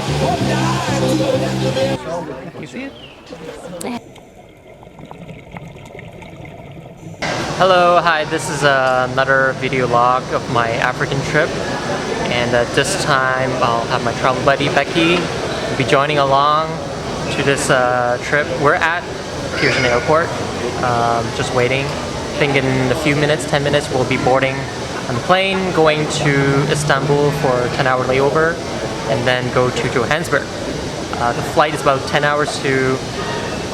You see it? Hello, hi, this is another video log of my African trip, and this time I'll have my travel buddy Becky be joining along to this trip. We're at Pearson Airport, just waiting. I think in a few minutes, 10 minutes, we'll be boarding on the plane, going to Istanbul for a 10-hour layover, and then go to Johannesburg. The flight is about 10 hours to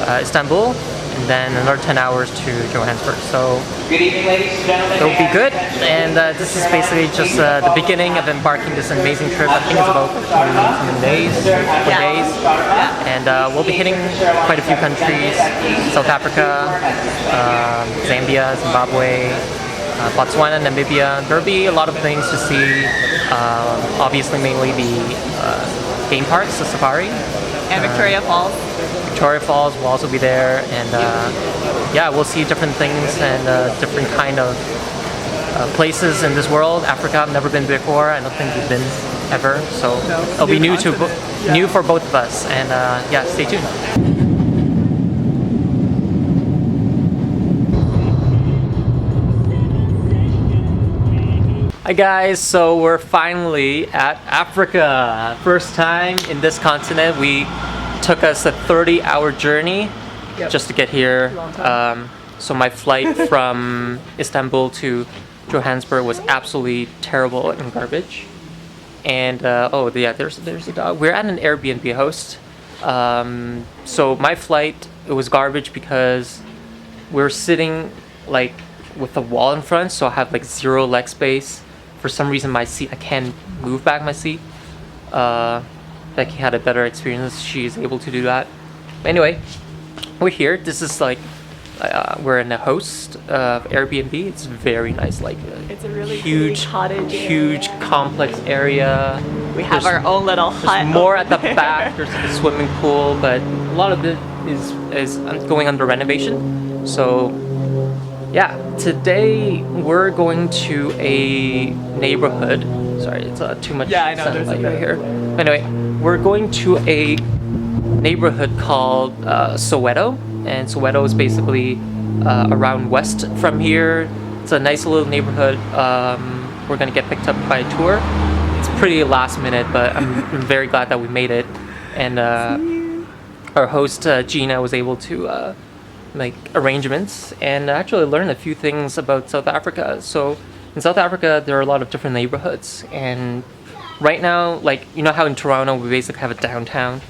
Istanbul, and then another 10 hours to Johannesburg. So Good evening, ladies and gentlemen. it'll be good, and this is basically just the beginning of embarking this amazing trip. I think it's about 10 days, 4 days, and we'll be hitting quite a few countries: South Africa, Zambia, Zimbabwe, Botswana, Namibia. There'll be a lot of things to see. Obviously, mainly the game parks, the safari, and Victoria Falls. Victoria Falls will also be there, and yeah, we'll see different things and different kind of places in this world. Africa, I've never been before. I don't think we've been ever, so it'll be new for both of us. And yeah, stay tuned. Hi guys, so we're finally at Africa. First time in this continent. We took us a 30-hour journey just to get here. So my flight from Istanbul to Johannesburg was absolutely terrible and garbage. And oh yeah, there's a dog. We're at an Airbnb host. So my flight, it was garbage because we're sitting like with a wall in front, so I have like zero leg space. For some reason my seat, I can't move back my seat. Becky had a better experience. She's able to do that. But anyway, we're here. This is like we're in a host of Airbnb. It's very nice. Like It's a really huge cottage huge complex area. We have our own little hut. There's more at the back. There's a swimming pool, but a lot of it is going under renovation. So yeah, today we're going to a neighborhood. Sorry, it's too much sunlight right here. Anyway, we're going to a neighborhood called Soweto, and Soweto is basically around west from here. It's a nice little neighborhood. We're gonna get picked up by a tour. It's pretty last minute, but I'm very glad that we made it. And our host Gina was able to make arrangements and actually learn a few things about South Africa. So in South Africa, there are a lot of different neighborhoods, and right now, like, you know how in Toronto we basically have a downtown,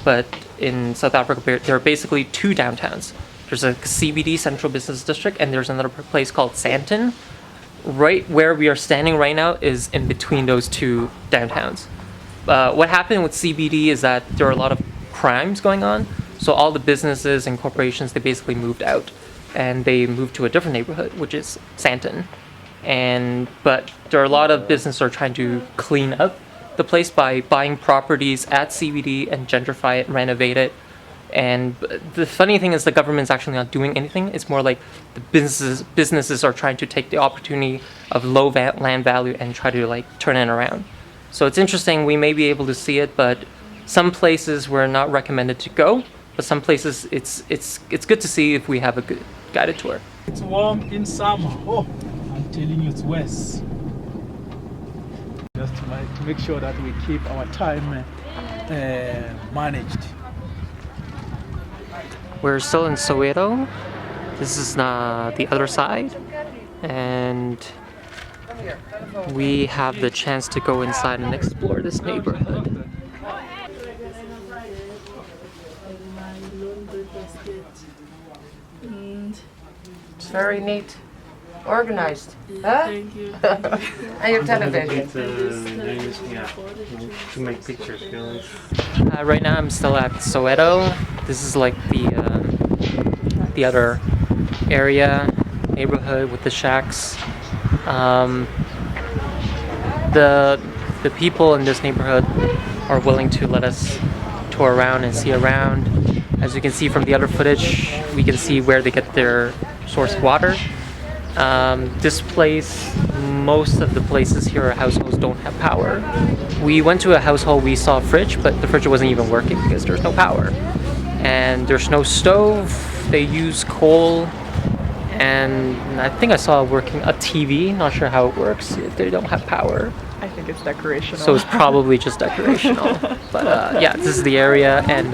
but in South Africa there are basically two downtowns. There's a CBD, Central Business District, and there's another place called Sandton. Right where we are standing right now is in between those two downtowns. What happened with CBD is that there are a lot of crimes going on, so all the businesses and corporations, they basically moved out, and they moved to a different neighborhood, which is Sandton. But there are a lot of businesses are trying to clean up the place by buying properties at CBD and gentrify it, renovate it. And the funny thing is the government's actually not doing anything. It's more like the businesses are trying to take the opportunity of low land value and try to like turn it around. So it's interesting. We may be able to see it, but some places we're not recommended to go. But some places it's good to see if we have a good guided tour. It's warm in summer. Oh, I'm telling you, it's worse. Just to make sure that we keep our time managed. We're still in Soweto. This is the other side, and we have the chance to go inside and explore this neighborhood. It's very neat, organized. Huh? Thank you. And your television. To make pictures, you know. Right now I'm still at Soweto. This is like the other area, neighborhood with the shacks. The people in this neighborhood are willing to let us tour around and see around. As you can see from the other footage, we can see where they get their source of water. This place most of the places here or households don't have power. We went to a household, we saw a fridge, but the fridge wasn't even working because there's no power. And there's no stove, they use coal, and I think I saw working a TV, not sure how it works if they don't have power. I think it's decorational. So it's probably just decorational. But yeah, this is the area, and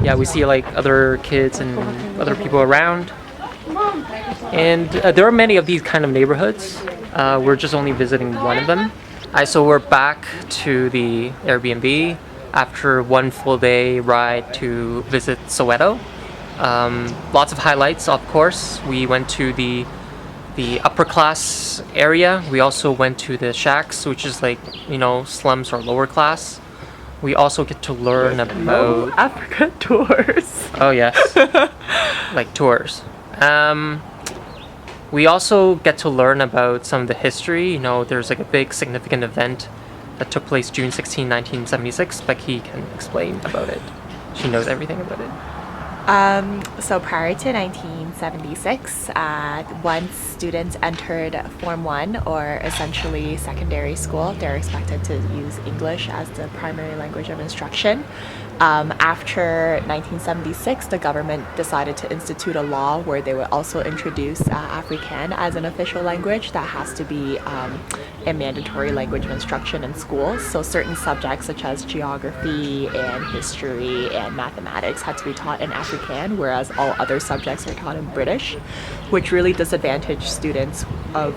yeah, we see like other kids and other people around. And there are many of these kind of neighborhoods. We're just only visiting one of them. So we're back to the Airbnb after one full day ride to visit Soweto. Lots of highlights, of course. We went to the upper class area. We also went to the shacks, which is like, you know, slums or lower class. We also get to learn about Africa tours. Oh yes, like tours. We also get to learn about some of the history. You know, there's like a big significant event that took place June 16, 1976. Becky can explain about it. She knows everything about it. So prior to 1976, once students entered Form 1, or essentially secondary school, they're expected to use English as the primary language of instruction. After 1976, the government decided to institute a law where they would also introduce Afrikaans as an official language that has to be a mandatory language of instruction in schools. So certain subjects such as geography and history and mathematics had to be taught in Afrikaans, whereas all other subjects are taught in British, which really disadvantaged students of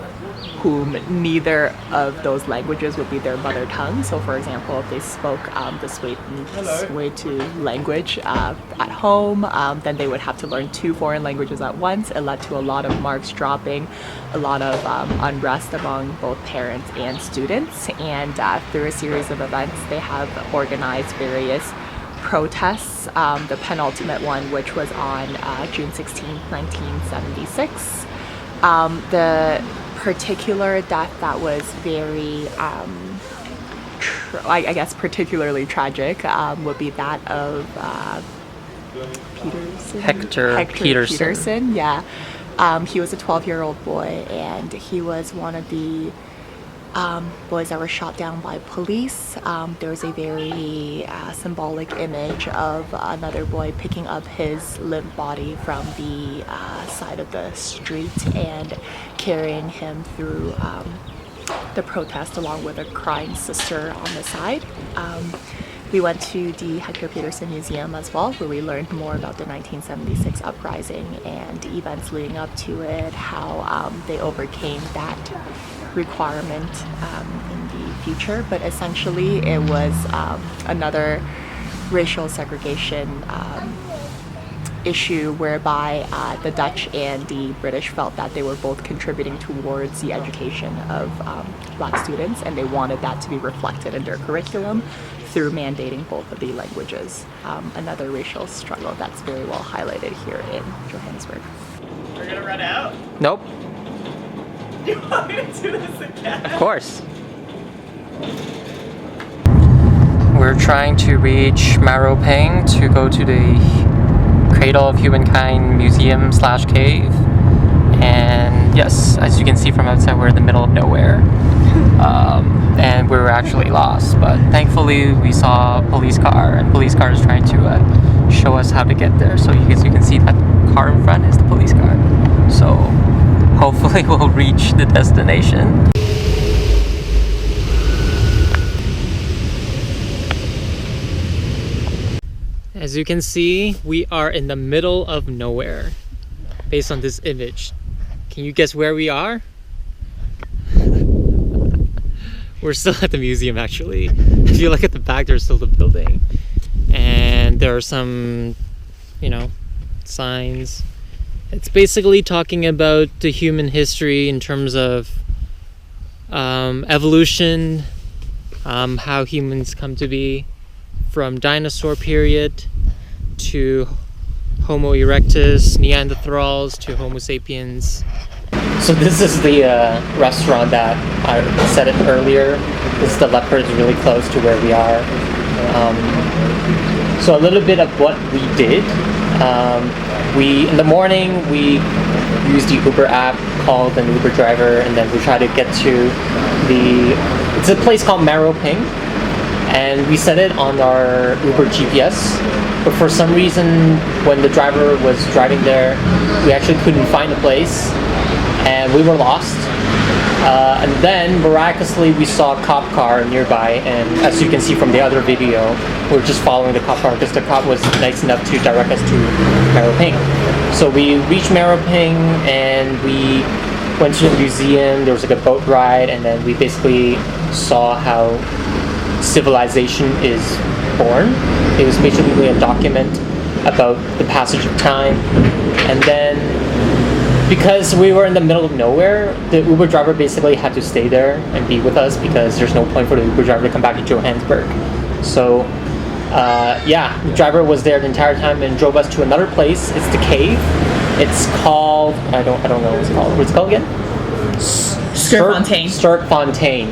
whom neither of those languages would be their mother tongue. So for example, if they spoke the Soweto language at home, then they would have to learn 2 foreign languages at once. It led to a lot of marks dropping, a lot of unrest among both parents and students. And through a series of events, they have organized various protests. The penultimate one, which was on June 16, 1976. The particular death that was very, I guess, particularly tragic would be that of Peterson? Hector Peterson. Yeah. He was a 12-year-old boy, and he was one of the boys that were shot down by police. There's a very symbolic image of another boy picking up his limp body from the side of the street and carrying him through the protest along with a crying sister on the side. We went to the Hector Peterson Museum as well, where we learned more about the 1976 uprising and events leading up to it, how they overcame that requirement in the future. But essentially it was another racial segregation issue whereby the Dutch and the British felt that they were both contributing towards the education of black students, and they wanted that to be reflected in their curriculum through mandating both of the languages. Another racial struggle that's very well highlighted here in Johannesburg. We're gonna run out? Nope. You want me to do this again? Of course. We're trying to reach Maropeng to go to the Cradle of Humankind museum / cave. And yes, as you can see from outside, we're in the middle of nowhere. And we were actually lost, but thankfully we saw a police car, and police car is trying to show us how to get there. So you can see that car in front is the police car. So hopefully we'll reach the destination. As you can see, we are in the middle of nowhere based on this image. Can you guess where we are? We're still at the museum actually. If you look at the back, there's still the building. And there are some, you know, signs. It's basically talking about the human history in terms of evolution, how humans come to be from dinosaur period to Homo erectus, Neanderthals to Homo sapiens. So this is the restaurant that I said it earlier. This is the Leopards, really close to where we are. So a little bit of what we did. In the morning we use the Uber app, called an Uber driver, and then we try to get to it's a place called Maroping, and we set it on our Uber GPS. But for some reason, when the driver was driving there, we actually couldn't find the place, and we were lost. And then miraculously we saw a cop car nearby, and as you can see from the other video, we're just following the cop car because the cop was nice enough to direct us to Maroping. So we reached Maroping and we went to the museum. There was like a boat ride, and then we basically saw how civilization is born. It was basically a document about the passage of time. And then because we were in the middle of nowhere, the Uber driver basically had to stay there and be with us because there's no point for the Uber driver to come back to Johannesburg. So the driver was there the entire time and drove us to another place. It's the cave. It's called, I don't know what it's called. What's it called again? Sterkfontein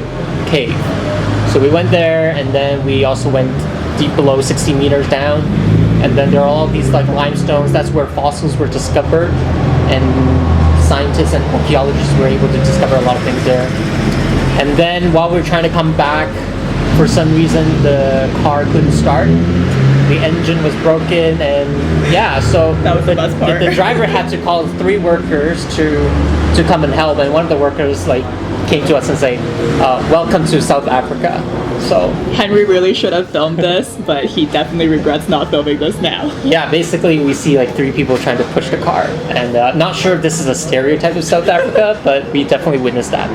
Cave. So we went there, and then we also went deep below 60 meters down, and then there are all these like limestones. That's where fossils were discovered, and scientists and archaeologists were able to discover a lot of things there. And then while we were trying to come back, for some reason the car couldn't start. The engine was broken, and so That was the best part. The driver had to call 3 workers to come and help, and one of the workers came to us and say, "Welcome to South Africa." So Henry really should have filmed this, but he definitely regrets not filming this now. yeah, basically we see 3 people trying to push the car, and not sure if this is a stereotype of South Africa, but we definitely witnessed that.